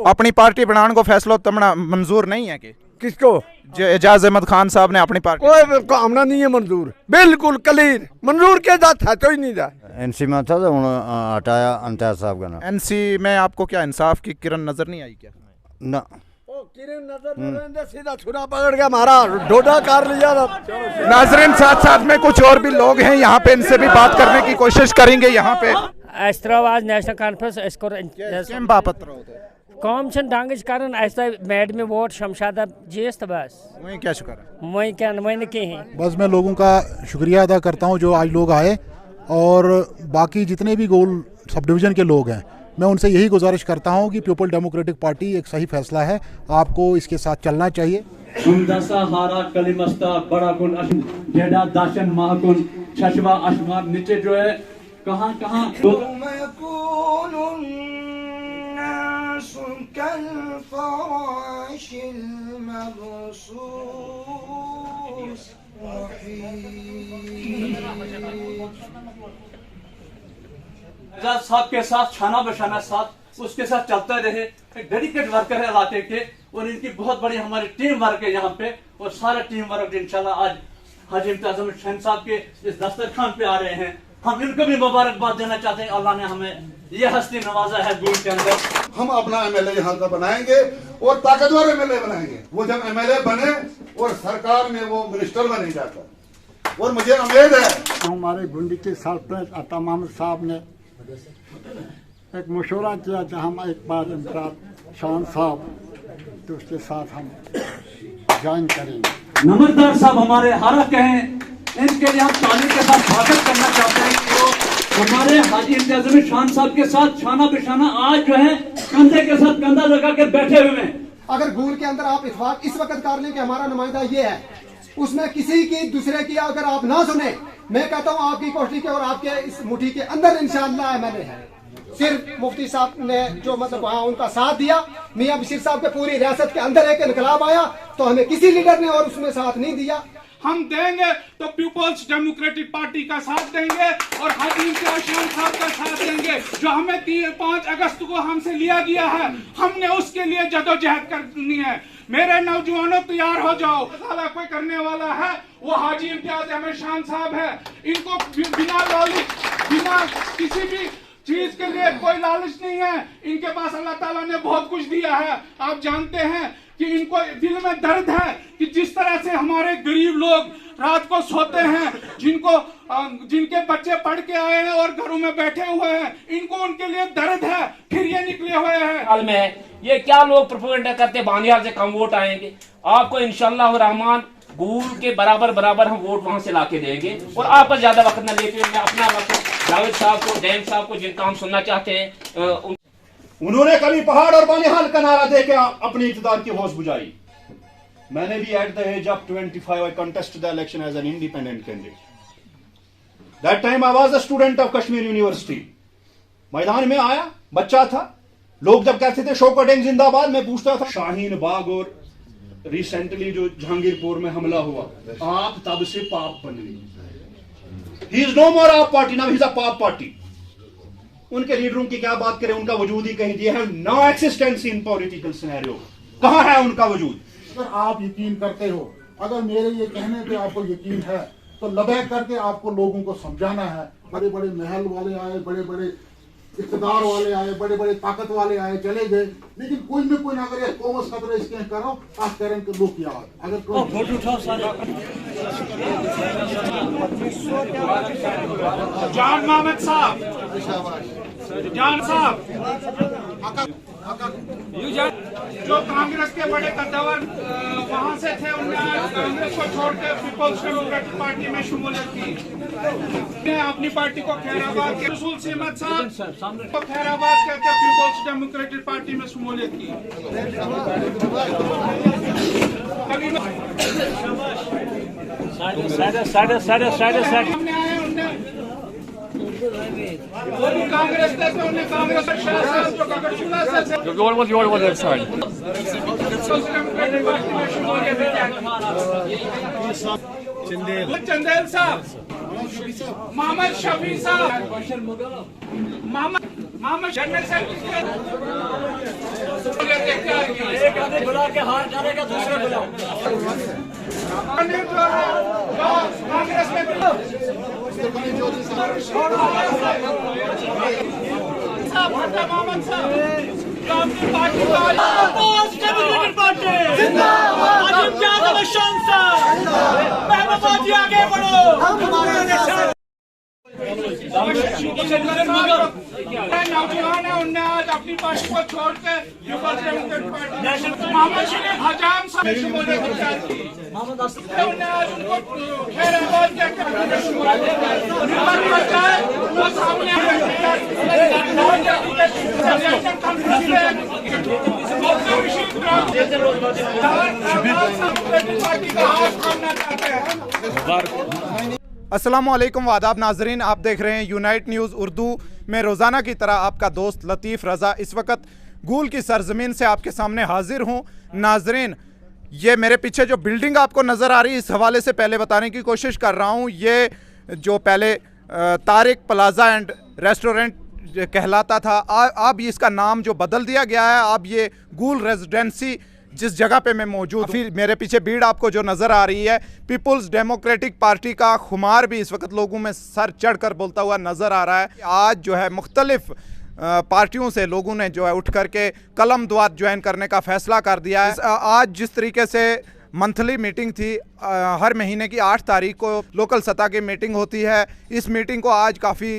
अपनी पार्टी बनाने को फैसला तमना मंजूर नहीं है कि किसको? एजाज अहमद खान साहब ने अपनी पार्टी कोई काम नहीं है मंजूर, बिल्कुल क्लियर मंजूर के जाता है तो ही नहीं जाता। एनसी में था तो हटाया इम्तियाज साहब का नाम। एनसी में आपको क्या इंसाफ की किरण नजर नहीं आई क्या? ना किरण नजर नहीं रहने, सीधा छुरा पकड़ के मारा, डोडा कर लिया। नाजरीन साथ साथ में कुछ और भी लोग हैं यहाँ पे, इनसे भी बात करने की कोशिश करेंगे। यहाँ पे आज नेशनल कॉन्फ्रेंस केम बापत कौम डंग कर मैड में वोट शमशाद जीस तो बस वही क्या शुक्र वही क्या वही कहीं। बस मैं लोगों का शुक्रिया अदा करता हूँ जो आज लोग आए, और बाकी जितने भी गोल सब डिवीज़न के लोग हैं मैं उनसे यही गुजारिश करता हूँ कि पीपल डेमोक्रेटिक पार्टी एक सही फैसला है, आपको इसके साथ चलना चाहिए। नीचे जो है कहाँ कहाँ साहब के साथ छाना बशाना साथ उसके साथ चलता रहे। एक डेडिकेट वर्कर है इलाके के, और इनकी बहुत बड़ी हमारी टीम वर्क है यहाँ पे, और सारा टीम वर्क इंशाल्लाह आज हाजी इम्तियाज अहमद खान साहब के इस दस्तरखान पे आ रहे हैं। हम इनको भी मुबारकबाद देना चाहते हैं, अल्लाह ने हमें ये हस्ती नवाजा है गुल के अंदर। हम अपना एमएलए यहाँ का बनाएंगे और ताकतवर एमएलए बनाएंगे। वो जब एमएलए बने और सरकार में वो मिनिस्टर बन जाता, और मुझे उम्मीद है हमारे गुंडी के सल्तनत अता मोहम्मद साहब ने एक मशवरा किया कि हम एक बार इम्तियाज शान साहब तो उसके साथ हम ज्वाइन करेंगे। नंबरदार साहब हमारे हारा कहें, इनके लिए हम ताली के साथ स्वागत करना चाहते हैं कि वो हमारे हाजी इम्तियाज अहमद खान साहब के साथ छाना बिछाना आज जो है कंधे के साथ कंधा लगा के बैठे हुए हैं। अगर गूल के अंदर आप इत्तेफाक इस वक्त कर लें कि हमारा नुमाइंदा ये है, उसमें किसी की दूसरे की अगर आप ना सुने, मैं कहता हूँ आपकी कोठरी के और आपके इस मुट्ठी के अंदर इंशाअल्लाह एमएलए है। सिर्फ मुफ्ती साहब ने जो मतलब वहाँ उनका साथ दिया, मियां बशीर साहब के पूरी रियासत के अंदर एक इनकलाब आया, तो हमें किसी लीडर ने और उसमें साथ नहीं दिया। हम देंगे तो पीपल्स डेमोक्रेटिक पार्टी का साथ देंगे और हाजी इम्तियाज खान साहब का साथ देंगे। जो हमें 5 अगस्त को हमसे लिया गया है, हमने उसके लिए जदोजहद करनी है। मेरे नौजवानों तैयार हो जाओ, कोई करने वाला है वो हाजी इम्तियाज अहमद खान साहब है। इनको बिना लालच, बिना किसी भी चीज के लिए कोई लालच नहीं है। इनके पास अल्लाह ताला ने बहुत कुछ दिया है। आप जानते हैं कि इनको दिल में दर्द है कि जिस तरह से हमारे गरीब लोग रात को सोते हैं, जिनके बच्चे पढ़ के आए हैं और घरों में बैठे हुए हैं, इनको उनके लिए दर्द है, फिर ये निकले हुए हैं। हाल में है ये क्या लोग प्रोपेगेंडा करते बानियाल से कम वोट आएंगे। आपको इंशाअल्लाह रहमान गूल के बराबर हम वोट वहां से लाके देंगे। और आपका ज्यादा वक्त न लेते हुए मैं अपना वक्त जावेद साहब को, डैम साहब को, जिनका हम सुनना चाहते हैं। उन्होंने कभी पहाड़ और बानिहाल का नारा दे के अपनी इक़्तिदार की होश बुझाई। मैंने भी at the age of 25 I contested the election as an independent candidate. That time I was a student of Kashmir university. मैदान में आया, बच्चा था, लोग जब कहते थे शौकत जिंदाबाद, मैं पूछता था शाहीन बाग और रिसेंटली जो जहांगीरपुर में हमला हुआ, आप तब से पाप बन गई। ही इज नो मोर आप party, now he is a पाप पार्टी। उनके लीडरों की क्या बात करें, उनका वजूद ही कहीं दिया है, no existence in political scenario. कहां है उनका वजूद? अगर आप यकीन करते हो, अगर मेरे ये कहने पे आपको यकीन है, तो लबैक करके आपको लोगों को समझाना है। बड़े बड़े महल वाले आए, बड़े बड़े इक़्तिदार वाले आए, बड़े बड़े ताकत वाले आए, चले गए, लेकिन कोई न कोई अगर कौमस खतरे इसके करो आप करें के लोग क्या अगर जान मोहम्मद साहब, जान साहब जो कांग्रेस के बड़े कद्दावर वहां से थे, उन्होंने कांग्रेस को छोड़कर पीपल्स डेमोक्रेटिक पार्टी में शमूलियत की। अपनी पार्टी को खैराबाद के रसूल सिमत साहब को खैराबाद कहकर पीपल्स डेमोक्रेटिक पार्टी में शमूलियत की। कांग्रेस चंदेल साहब, मोहम्मद शफी साहब, मोहम्मद जनरल सेक्रेटरी बुला के हार करेगा दूसरे बुलाओ। कांग्रेस में आगे बढ़ो। नौजवान है, उनने आज अपनी पार्टी को छोड़ के पीपल्स डेमोक्रेटिक पार्टी मोहम्मद शरीफ हजाम साहब उन्होंने आज उनको खैर आवाज देकर वो सामने पार्टी का हाथ थामना चाहते हैं। अस्सलामुअलैकुम वादाब नाजरीन, आप देख रहे हैं यूनाइट न्यूज़ उर्दू में रोज़ाना की तरह आपका दोस्त लतीफ़ रज़ा इस वक्त गूल की सरजमीन से आपके सामने हाजिर हूँ। नाजरीन, ये मेरे पीछे जो बिल्डिंग आपको नज़र आ रही है, इस हवाले से पहले बताने की कोशिश कर रहा हूँ। ये जो पहले तारिक प्लाजा एंड रेस्टोरेंट कहलाता था, अब इसका नाम जो बदल दिया गया है, अब ये गूल रेजिडेंसी जिस जगह पे मैं मौजूद, फिर मेरे पीछे भीड़ आपको जो नज़र आ रही है, पीपल्स डेमोक्रेटिक पार्टी का खुमार भी इस वक्त लोगों में सर चढ़कर बोलता हुआ नज़र आ रहा है। आज जो है मुख्तलिफ पार्टियों से लोगों ने जो है उठ करके कलम दुआत ज्वाइन करने का फ़ैसला कर दिया है। आज जिस तरीके से मंथली मीटिंग थी, हर महीने की 8 तारीख को लोकल सतह की मीटिंग होती है, इस मीटिंग को आज काफ़ी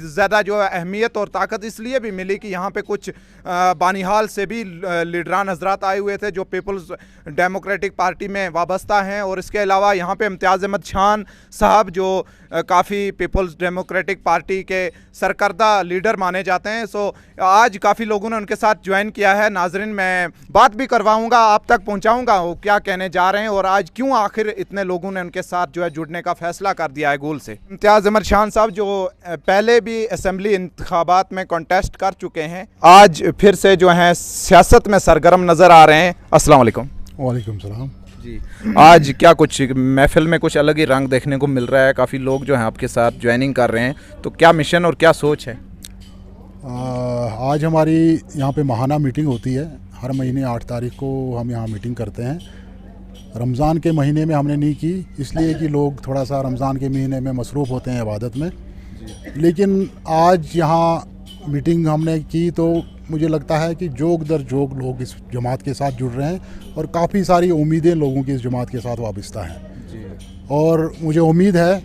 ज़्यादा जो है अहमियत और ताकत इसलिए भी मिली कि यहाँ पे कुछ बानिहाल से भी लीडरान हजरात आए हुए थे जो पीपल्स डेमोक्रेटिक पार्टी में वाबस्ता हैं, और इसके अलावा यहाँ पे इम्तियाज़ अहमद शान साहब जो काफ़ी पीपल्स डेमोक्रेटिक पार्टी के सरकर्दा लीडर माने जाते हैं। सो आज काफ़ी लोगों ने उनके साथ ज्वाइन किया है। नाजरीन, मैं बात भी करवाऊँगा, आप तक पहुँचाऊँगा वो क्या कहने जा रहे हैं और आज क्यों आखिर इतने लोगों ने उनके साथ जो है जुड़ने का फैसला कर दिया है गूल से। इम्तियाज़ अहमद शान साहब जो पहले भी असेंबली इंतखाबात में कॉन्टेस्ट कर चुके हैं, आज फिर से जो हैं सियासत में सरगर्म नज़र आ रहे हैं। अस्सलाम वालेकुम। वालेकुम सलाम जी। आज क्या कुछ महफिल में कुछ अलग ही रंग देखने को मिल रहा है, काफ़ी लोग जो हैं आपके साथ ज्वाइनिंग कर रहे हैं, तो क्या मिशन और क्या सोच है? आज हमारी यहाँ पे माहाना मीटिंग होती है। हर महीने 8 तारीख को हम यहाँ मीटिंग करते हैं। रमज़ान के महीने में हमने नहीं की, इसलिए कि लोग थोड़ा सा रमज़ान के महीने में मसरूफ़ होते हैं इबादत में, लेकिन आज यहाँ मीटिंग हमने की तो मुझे लगता है कि जोग दर जोग लोग इस जमात के साथ जुड़ रहे हैं और काफ़ी सारी उम्मीदें लोगों की इस जमात के साथ वाबस्ता हैं, और मुझे उम्मीद है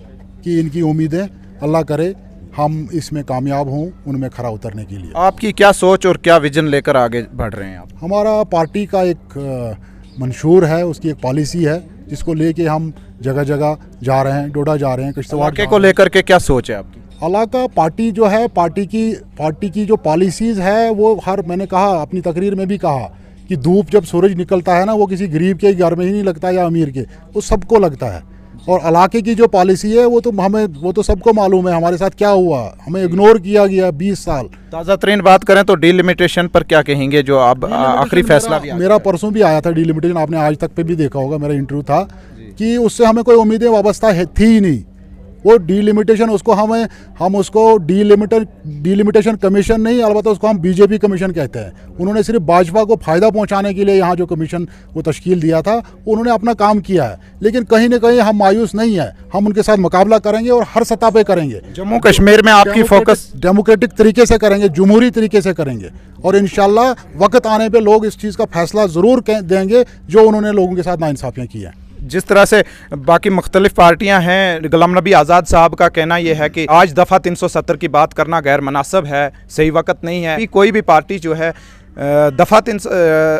कि इनकी उम्मीदें अल्लाह करे हम इसमें कामयाब हों उनमें खरा उतरने के लिए। आपकी क्या सोच और क्या विजन लेकर आगे बढ़ रहे हैं आप? हमारा पार्टी का एक मंशूर है, उसकी एक पॉलिसी है जिसको लेके हम जगह जगह जा रहे हैं, डोडा जा रहे हैं, किश्तवाड़ को लेकर के क्या सोच है आपकी? इलाका पार्टी जो है, पार्टी की जो पॉलिसीज़ है वो मैंने कहा अपनी तकरीर में भी कहा कि धूप जब सूरज निकलता है ना, वो किसी गरीब के घर में ही नहीं लगता या अमीर के, वो सबको लगता है। और इलाके की जो पॉलिसी है वो तो सबको मालूम है हमारे साथ क्या हुआ, हमें इग्नोर किया गया 20 साल। ताज़ा तरीन बात करें तो डिलिमिटेशन पर क्या कहेंगे, जो अब आखिरी फैसला भी मेरा परसों भी आया था डिलिमिटेशन, आपने आज तक पे भी देखा होगा, मेरा इंटरव्यू था कि उससे हमें कोई उम्मीदें वाबस्ता थी ही नहीं। वो डिलिमिटेशन उसको हम उसको डिलिमिटेशन कमीशन नहीं, अलबत्ता उसको हम बीजेपी कमीशन कहते हैं। उन्होंने सिर्फ भाजपा को फ़ायदा पहुंचाने के लिए यहाँ जो कमीशन वो तश्कील दिया था, उन्होंने अपना काम किया है, लेकिन कहीं ना कहीं हम मायूस नहीं है, हम उनके साथ मुकाबला करेंगे और हर सतह पे करेंगे। जम्मू कश्मीर में आपकी फोकस डेमोक्रेटिक तरीके से करेंगे, जमहूरी तरीके से करेंगे, और इंशाल्लाह वक्त आने पर लोग इस चीज़ का फैसला ज़रूर देंगे जो उन्होंने लोगों के साथ नाइंसाफ़ियाँ की हैं। जिस तरह से बाकी मुख्तलिफ पार्टियां हैं, गुलाम नबी आज़ाद साहब का कहना यह है कि आज दफ़ा 370 की बात करना गैर मुनासिब है, सही वक्त नहीं है। कोई भी पार्टी जो है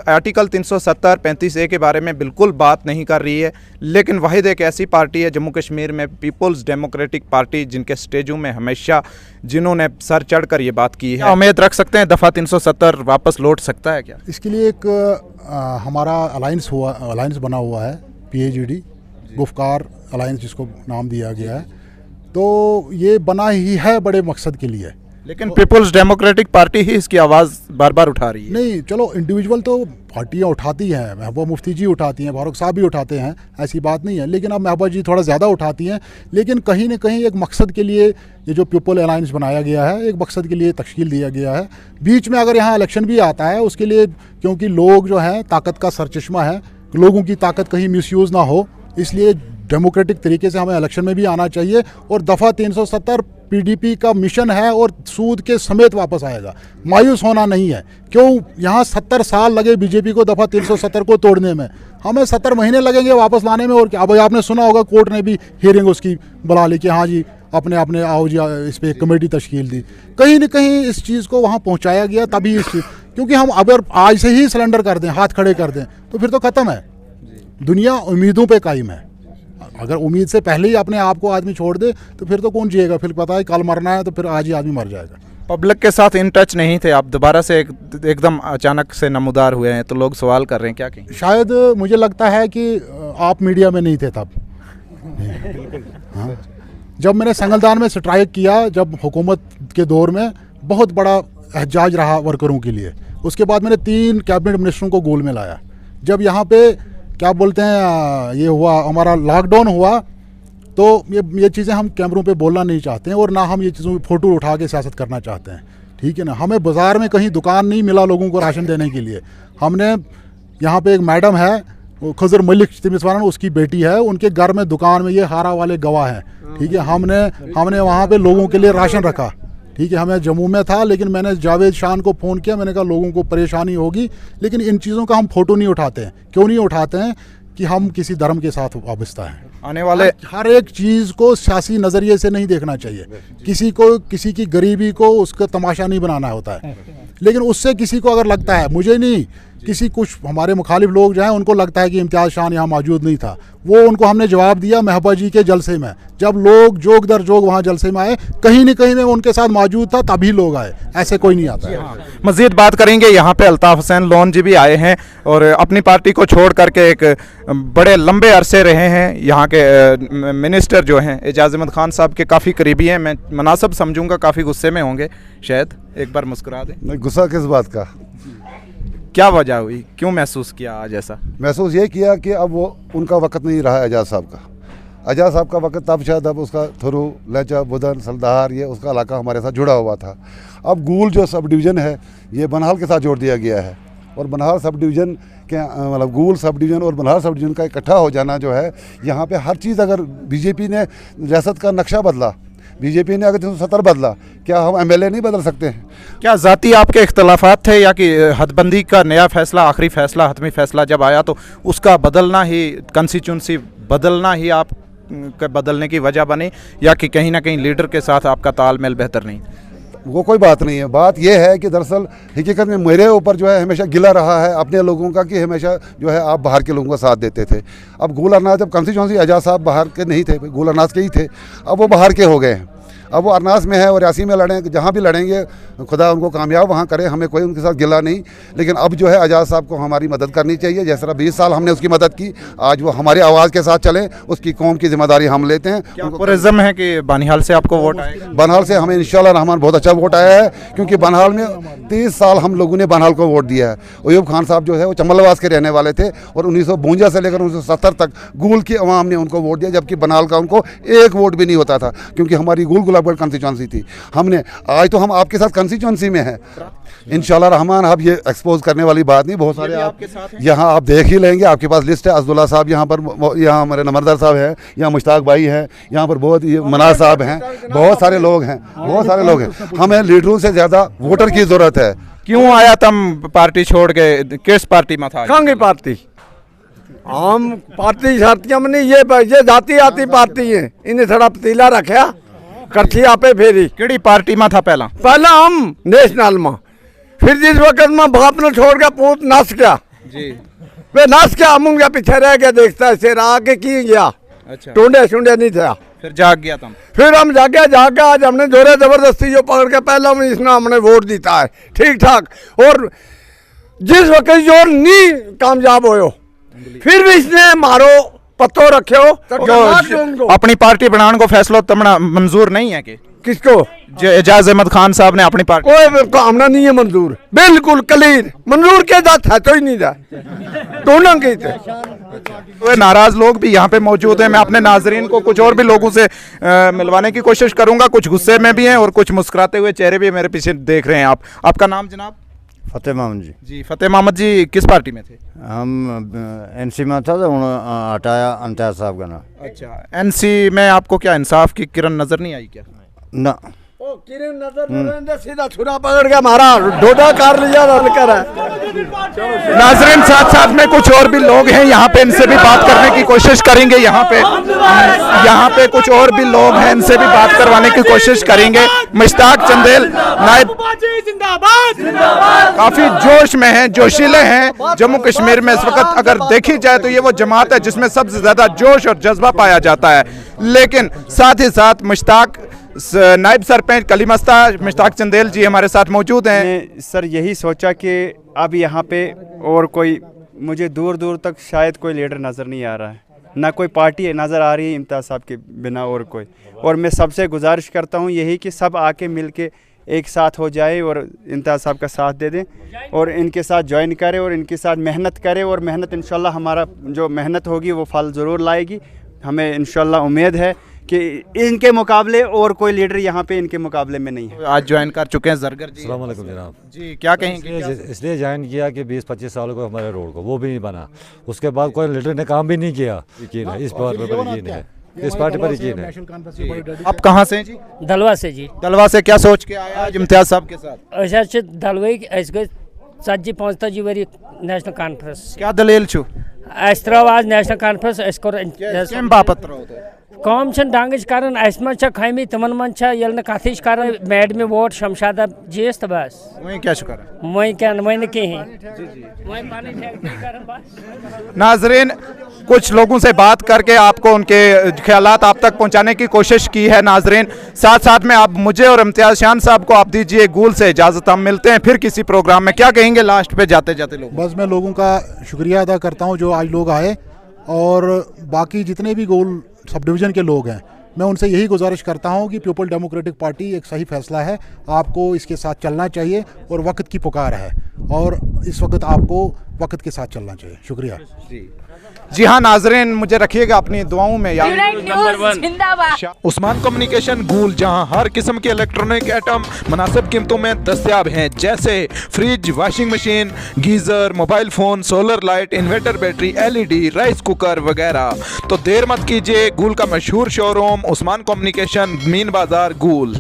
आर्टिकल 370 35A के बारे में बिल्कुल बात नहीं कर रही है, लेकिन वाहिद एक ऐसी पार्टी है जम्मू कश्मीर में, पीपल्स डेमोक्रेटिक पार्टी, जिनके स्टेजों में हमेशा जिन्होंने सर चढ़ कर ये बात की है। उम्मीद रख सकते हैं दफ़ा 370 वापस लौट सकता है क्या? इसके लिए एक हमारा अलायंस बना हुआ है, PAGD गुफ्कार अलायंस जिसको नाम दिया गया है, तो ये बना ही है बड़े मकसद के लिए लेकिन पीपल्स डेमोक्रेटिक पार्टी ही इसकी आवाज़ बार बार उठा रही है। नहीं, चलो इंडिविजुअल तो पार्टियां उठाती हैं, महबूबा मुफ्ती जी उठाती हैं, फारूक साहब भी उठाते हैं, ऐसी बात नहीं है। लेकिन अब महबूबा जी थोड़ा ज़्यादा उठाती हैं। लेकिन कहीं ना कहीं एक मकसद के लिए ये जो पीपल अलायंस बनाया गया है, एक मकसद के लिए तश्कील दिया गया है। बीच में अगर यहाँ इलेक्शन भी आता है उसके लिए, क्योंकि लोग जो हैं ताकत का सरचश्मा है, लोगों की ताकत कहीं मिसयूज़ ना हो, इसलिए डेमोक्रेटिक तरीके से हमें इलेक्शन में भी आना चाहिए। और दफ़ा 370 पीडीपी का मिशन है और सूद के समेत वापस आएगा। मायूस होना नहीं है। क्यों यहाँ 70 साल लगे बीजेपी को दफ़ा 370 को तोड़ने में, हमें 70 महीने लगेंगे वापस लाने में। और क्या, अब आपने सुना होगा कोर्ट ने भी हियरिंग उसकी बुला ली कि हाँ जी अपने अपने आओ जी, इस पर कमेटी तश्कील दी। कहीं न कहीं इस चीज़ को वहाँ पहुँचाया गया तभी इस चीज़, क्योंकि हम अगर आज से ही सिलेंडर कर दें, हाथ खड़े कर दें, तो फिर तो ख़त्म है। दुनिया उम्मीदों पे कायम है। अगर उम्मीद से पहले ही अपने आप को आदमी छोड़ दे तो फिर तो कौन जिएगा। फिर पता है कल मरना है तो फिर आज ही आदमी मर जाएगा। पब्लिक के साथ इन टच नहीं थे, आप दोबारा से एकदम अचानक से नमूदार हुए हैं, तो लोग सवाल कर रहे हैं क्या कहें? शायद मुझे लगता है कि आप मीडिया में नहीं थे तब। हाँ, जब मैंने संगलदान में स्ट्राइक किया, जब हुकूमत के दौर में बहुत बड़ा एहजाज रहा वर्करों के लिए, उसके बाद मैंने 3 कैबिनेट मिनिस्टरों को गोल में लाया। जब यहाँ पे क्या बोलते हैं ये हुआ, हमारा लॉकडाउन हुआ, तो ये चीज़ें हम कैमरों पे बोलना नहीं चाहते हैं और ना हम ये चीज़ों की फ़ोटो उठा के सियासत करना चाहते हैं, ठीक है ना। हमें बाज़ार में कहीं दुकान नहीं मिला लोगों को राशन देने के लिए। हमने यहाँ पे एक मैडम है खजर मलिक तिमिस्वारन, उसकी बेटी है, उनके घर में दुकान में ये हारा वाले गवाह हैं, ठीक है। हमने वहाँ पे लोगों के लिए राशन रखा, ठीक है। हमें जम्मू में था, लेकिन मैंने जावेद शान को फ़ोन किया, मैंने कहा लोगों को परेशानी होगी, लेकिन इन चीज़ों का हम फ़ोटो नहीं उठाते हैं। क्यों नहीं उठाते हैं? कि हम किसी धर्म के साथ वाबस्ता हैं। आने वाले हर एक चीज़ को सियासी नज़रिए से नहीं देखना चाहिए। किसी की गरीबी को उसका तमाशा नहीं बनाना होता है। लेकिन उससे किसी को अगर लगता है, मुझे नहीं, किसी कुछ हमारे मुखालिफ लोग जो हैं उनको लगता है कि इम्तियाज़ शान यहाँ मौजूद नहीं था, वो उनको हमने जवाब दिया महबूबा जी के जलसे में। जब लोग जोग दर जोग वहाँ जलसे में आए, कहीं न कहीं में उनके साथ मौजूद था, तभी लोग आए, ऐसे कोई नहीं आता है। मज़ीद बात करेंगे। यहाँ पे अल्ताफ़ हुसैन लोन जी भी आए हैं और अपनी पार्टी को छोड़ करके एक बड़े लंबे अरसे रहे हैं। यहाँ के मिनिस्टर जो हैं एजाज अहमद खान साहब के काफ़ी करीबी हैं। मैं मुनासिब समझूंगा काफ़ी गुस्से में होंगे, शायद एक बार मुस्कुरा दें। गुस्सा किस बात का? क्या वजह हुई, क्यों महसूस किया आज ऐसा? महसूस ये किया कि अब वो उनका वक्त नहीं रहा एजाज साहब का। एजाज साहब का वक्त तब शायद अब उसका थुरू, लचा, बुदन, सलदार, ये उसका इलाका हमारे साथ जुड़ा हुआ था। अब गूल जो सब डिवीज़न है ये बनहाल के साथ जोड़ दिया गया है और बनहाल सब डिवीज़न के मतलब गूल सब डिवीज़न और बनहाल सब डिवीज़न का इकट्ठा हो जाना जो है, यहाँ पे हर चीज़, अगर बीजेपी ने रियासत का नक्शा बदला, बीजेपी ने अगर 370 बदला, क्या हम एमएलए नहीं बदल सकते हैं? क्या ज़ाती आपके इख्तलाफात थे या कि हदबंदी का नया फैसला, आखिरी फैसला, हतमी फैसला जब आया तो उसका बदलना ही, कंस्टिट्यूंसी बदलना ही आप बदलने की वजह बनी, या कि कहीं ना कहीं लीडर के साथ आपका तालमेल बेहतर नहीं? वो कोई बात नहीं है। बात यह है कि दरअसल हकीकत में मेरे ऊपर जो है हमेशा गिला रहा है अपने लोगों का कि हमेशा जो है आप बाहर के लोगों का साथ देते थे। अब गुल अरनास, जब कंस्टिट्यूंसी एजाज साहब बाहर के नहीं थे, गुल अरनास के ही थे, अब वो बाहर के हो गए हैं। अब वो अरनास में है और रियासी में लड़ें, जहाँ भी लड़ेंगे खुदा उनको कामयाब वहाँ करे, हमें कोई उनके साथ गिला नहीं। लेकिन अब जो है एजाज साहब को हमारी मदद करनी चाहिए। जिस तरह 20 साल हमने उसकी मदद की, आज वो हमारी आवाज़ के साथ चलें, उसकी कौम की जिम्मेदारी हम लेते हैं। पुरज़्ज़म है कि बनिहाल से आपको वोट आएगा? बनिहाल से हमें इंशाल्लाह रहमान बहुत अच्छा वोट आया है, क्योंकि बनिहाल में 30 साल हम लोगों ने बनिहाल को वोट दिया है। अयूब खान साहब जो है वो चमलवास के रहने वाले थे और 1952 से लेकर 1970 तक गूल की अवाम ने उनको वोट दिया, जबकि बनिहाल का उनको एक वोट भी नहीं होता था, क्योंकि हमारी गूल गुलाबगढ़ कंस्टिट्यूंसी थी। हमने आज तो हम आपके साथ कंस्टिट्यूंसी में हैं इंशाल्लाह रहमान। अब ये एक्सपोज करने वाली बात नहीं, बहुत सारे आप यहाँ आप देख ही लेंगे, आपके पास लिस्ट है। अब्दुल्ला साहब यहाँ पर, यहाँ हमारे नमरदार साहब हैं, यहाँ मुश्ताक भाई हैं, यहाँ पर बहुत ये मनाज साहब हैं, बहुत सारे लोग हैं, बहुत सारे लोग हैं। हमें लीडरों से ज़्यादा वोटर की ज़रूरत है। क्यों आया तुम पार्टी छोड़ के, किस पार्टी में था? कांग्रेस पार्टी। हम पार्टी शार्तियाँ में नहीं, ये जाती आती पार्टी है, इन्हें थोड़ा पतीला रखा, करछी आपे फेरी। केड़ी पार्टी में था पहला? पहला हम नेशनल में, फिर जिस वक्त में बाप ने छोड़ के पूत नस गया जी, वे नस गया, हम उनके पीछे रह गया, देखता है शेर आगे की गया। अच्छा, टूंडे शुंडे नहीं था, फिर जाग गया तुम? फिर हम जागे आज हमने जोरे जबरदस्ती जो पकड़ के पहला में इसने हमने वोट देता है ठीक ठाक, और जिस वक्त जो नहीं कामयाब हो फिर भी इसने मारो पत्तो रखे हो। अपनी पार्टी बनाने को फैसला तमना मंजूर नहीं है कि किसको? जो एजाज अहमद खान साहब ने अपनी पार्टी कोई कामना नहीं है मंजूर, बिल्कुल क्लियर मंजूर के साथ है तो ही नहीं था दोनों के थे। तो नाराज लोग भी यहाँ पे मौजूद हैं। मैं अपने नाजरीन को कुछ और भी लोगों से मिलवाने की कोशिश करूंगा। कुछ गुस्से में भी हैं और कुछ मुस्कुराते हुए चेहरे भी मेरे पीछे देख रहे हैं। आपका नाम जनाब? फतेह मोहम्मद जी। जी फतेह मोहम्मद जी, किस पार्टी में थे? हम एनसी में था तो हटाया इम्तियाज साहब का नाम। अच्छा, एनसी में आपको क्या इंसाफ की किरण नजर नहीं आई क्या? ना किरण नजर सीधा छुरा पकड़ के मारा, डोडा कार लिया कर नाजरीन साथ साथ में कुछ और भी लोग हैं यहाँ पे, इनसे भी बात करने की कोशिश करेंगे। यहाँ पे कुछ और भी लोग हैं, इनसे भी बात करवाने की कोशिश करेंगे। मुश्ताक चंदेल नायब काफी जोश में हैं, जोशीले हैं। जम्मू कश्मीर में इस वक्त अगर देखी जाए तो ये वो जमात है जिसमें सबसे ज्यादा जोश और जज्बा पाया जाता है। लेकिन साथ ही साथ मुश्ताक नायब सरपंच कलीमस्ता मुश्ताक चंदेल जी हमारे साथ मौजूद हैं। सर यही सोचा कि अब यहाँ पे और कोई, मुझे दूर दूर तक शायद कोई लीडर नज़र नहीं आ रहा है, ना कोई पार्टी नज़र आ रही है इम्तियाज़ साहब के बिना और कोई। और मैं सबसे गुजारिश करता हूँ यही कि सब आके मिल के एक साथ हो जाए और इम्तियाज़ साहब का साथ दे दें और इनके साथ ज्वाइन करें और इनके साथ मेहनत करें। और मेहनत इंशाल्लाह हमारा जो मेहनत होगी वो फल ज़रूर लाएगी। हमें इंशाल्लाह उम्मीद है कि इनके मुकाबले और कोई लीडर यहाँ पे इनके मुकाबले में नहीं है। आज ज्वाइन कर चुके हैं जरगर जी। अस्सलाम वालेकुम जनाब जी, क्या कहेंगे? इसलिए ज्वाइन किया कि 20-25 सालों को हमारे रोड को वो भी नहीं बना, उसके बाद कोई लीडर ने काम भी नहीं किया। यकीन है इस बात पर, यकीन है इस पार्टी पर, यकीन है। आप कहाँ से हैं जी? दलवा से जी। दलवा से क्या सोच के आया आज इम्तियाज साहब के साथ? अस दलवे गई 40-45 वरी नेशनल कॉन्फ्रेंस। क्या दलील छु? अस त्रो आज नेशनल कॉन्फ्रेंस अस कोर बापत कम डांगज कर खामी तमन मन कथ कर मैड में वोट शमशादा जीस तो बस वही क्या वही क्या वही कहीं। नाजरीन कुछ लोगों से बात करके आपको उनके ख्यालात आप तक पहुंचाने की कोशिश की है। नाजरीन साथ साथ में आप मुझे और इम्तियाज शान साहब को आप दीजिए गूल से इजाज़त। हम मिलते हैं फिर किसी प्रोग्राम में। क्या कहेंगे लास्ट पे जाते जाते लोग? बस मैं लोगों का शुक्रिया अदा करता हूं जो आज लोग आए, और बाकी जितने भी गोल सब डिवीज़न के लोग हैं मैं उनसे यही गुजारिश करता हूं कि पीपल डेमोक्रेटिक पार्टी एक सही फैसला है, आपको इसके साथ चलना चाहिए और वक्त की पुकार है और इस वक्त आपको वक्त के साथ चलना चाहिए। शुक्रिया जी हाँ नाजरीन, मुझे रखिएगा अपनी दुआओं में याद। उस्मान कम्युनिकेशन गूल, जहां हर किस्म के इलेक्ट्रॉनिक आइटम मुनासिब कीमतों में दस्तयाब हैं, जैसे fridge, washing machine, geyser, mobile phone, solar light, inverter battery, LED, rice cooker वगैरह। तो देर मत कीजिए, गूल का मशहूर शोरूम उस्मान कम्युनिकेशन, मीन बाजार गूल।